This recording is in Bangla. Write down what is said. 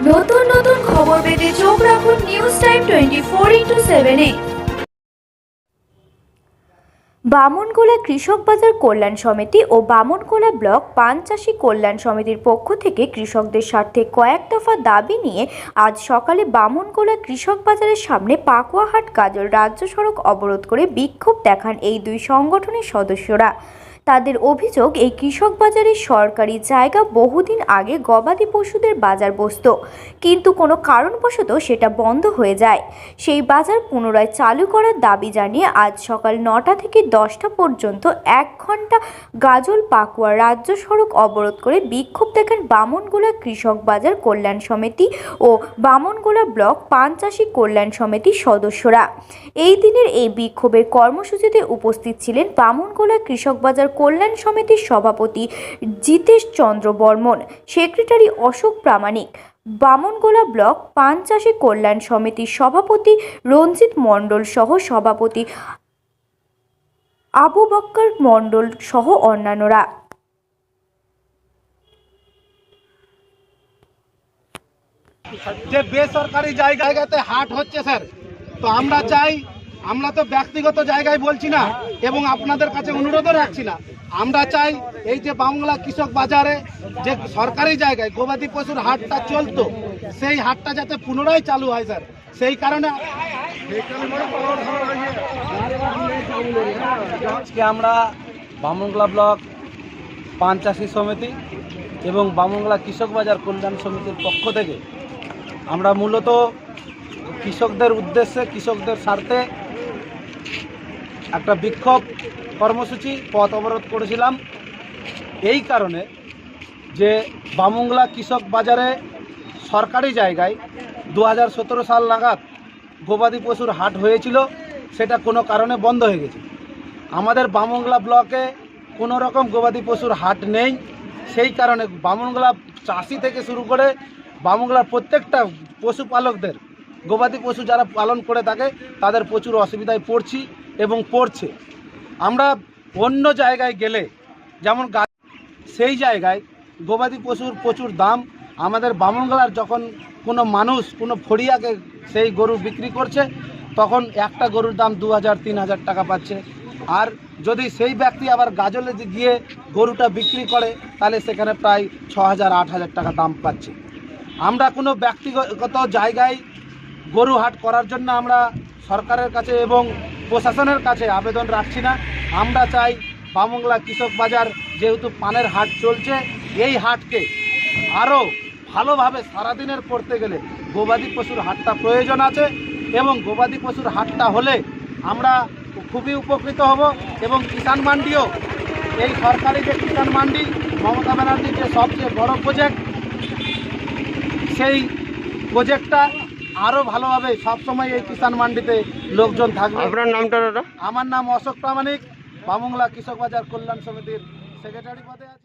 নতুন নতুন খবর পেতে চোখ রাখুন নিউজ টাইম 24x7-এ। বামনগোলা কৃষক বাজার কল্যাণ সমিতি ও বামনগোলা ব্লক পান চাষী কল্যাণ সমিতির পক্ষ থেকে কৃষকদের স্বার্থে কয়েক দফা দাবি নিয়ে আজ সকালে বামনগোলা কৃষক বাজারের সামনে পাকুয়াহাট গাজল রাজ্য সড়ক অবরোধ করে বিক্ষোভ দেখান এই দুই সংগঠনের সদস্যরা। তাদের অভিযোগ, এই কৃষক বাজারের সরকারি জায়গা বহুদিন আগে গবাদি পশুদের বাজার বসত, কিন্তু কোনো কারণবশত সেটা বন্ধ হয়ে যায়। সেই বাজার পুনরায় চালু করার দাবি জানিয়ে আজ সকাল 9টা থেকে 10টা পর্যন্ত 1 ঘন্টা গাজল পাকুয়া রাজ্য সড়ক অবরোধ করে বিক্ষোভ দেখান বামনগোলা কৃষক বাজার কল্যাণ সমিতি ও বামনগোলা ব্লক পান চাষী কল্যাণ সমিতির সদস্যরা। এই দিনের এই বিক্ষোভের কর্মসূচিতে উপস্থিত ছিলেন বামনগোলা কৃষক বাজার কল্যাণ সমিতির সভাপতি জিতেশ চন্দ্র বর্মন, সেক্রেটারি অশোক প্রামাণিক, বামনগোলা ব্লক পান চাষী কল্যাণ সমিতির সভাপতি রঞ্জিত মণ্ডল সহ সভাপতি আবু বক্কর মণ্ডল সহ অন্যান্যরা। যে বেসরকারি জায়গাতে হাট হচ্ছে স্যার, তো আমরা চাই, আমরা তো ব্যক্তিগত জায়গায় বলছি না এবং আপনাদের কাছে অনুরোধও রাখছি না, আমরা চাই এই যে বাংলা কৃষক বাজারে যে সরকারি জায়গায় গবাদি পশুর হাটটা চলতো, সেই হাটটা যাতে পুনরায় চালু হয় স্যার। সেই কারণে আজকে আমরা বামনগোলা ব্লক পান চাষী সমিতি এবং বামনগোলা কৃষক বাজার কল্যাণ সমিতির পক্ষ থেকে আমরা মূলত কৃষকদের উদ্দেশ্যে, কৃষকদের স্বার্থে একটা বিক্ষোভ কর্মসূচি পথ অবরোধ করেছিলাম। এই কারণে যে বামনগোলা কৃষক বাজারে সরকারি জায়গায় 2017 সাল নাগাদ গবাদি পশুর হাট হয়েছিল, সেটা কোনো কারণে বন্ধ হয়ে গেছে। আমাদের বামনগোলা ব্লকে কোনো রকম গবাদি পশুর হাট নেই। সেই কারণে বামনগোলা চাষি থেকে শুরু করে বামনগোলার প্রত্যেকটা পশুপালকদের, গবাদি পশু যারা পালন করে থাকে, তাদের প্রচুর অসুবিধায় পড়ছি এবং পড়ছে। আমরা অন্য জায়গায় গেলে যেমন সেই জায়গায় গবাদি পশুর প্রচুর দাম। আমাদের বামনগোলার যখন কোনো মানুষ কোনো ফড়িয়াকে সেই গরু বিক্রি করছে, তখন একটা গরুর দাম 2000-3000 টাকা পাচ্ছে। আর যদি সেই ব্যক্তি আবার গাজলে গিয়ে গরুটা বিক্রি করে, তাহলে সেখানে প্রায় 6000-8000 টাকা দাম পাচ্ছে। আমরা কোনো ব্যক্তিগত জায়গায় গরু হাট করার জন্য আমরা সরকারের কাছে এবং প্রশাসনের কাছে আবেদন রাখছি না। আমরা চাই বামনগোলা কৃষক বাজার যেহেতু পানের হাট চলছে, এই হাটকে আরও ভালোভাবে সারাদিনের করতে গেলে গবাদি পশুর হাটটা প্রয়োজন আছে এবং গবাদি পশুর হাটটা হলে আমরা খুবই উপকৃত হব। এবং কিষাণ মান্ডিও, এই সরকারি যে কিষাণ মান্ডি মমতা ব্যানার্জির যে সবচেয়ে বড় প্রজেক্ট, সেই প্রজেক্টটা আরও ভালোভাবে সবসময় এই কিষাণ মান্ডিতে লোকজন থাকবে। আপনার নামটা দাদা? আমার নাম অশোক প্রামাণিক, বামনগোলা কৃষক বাজার কল্যাণ সমিতির সেক্রেটারি পদে আছি।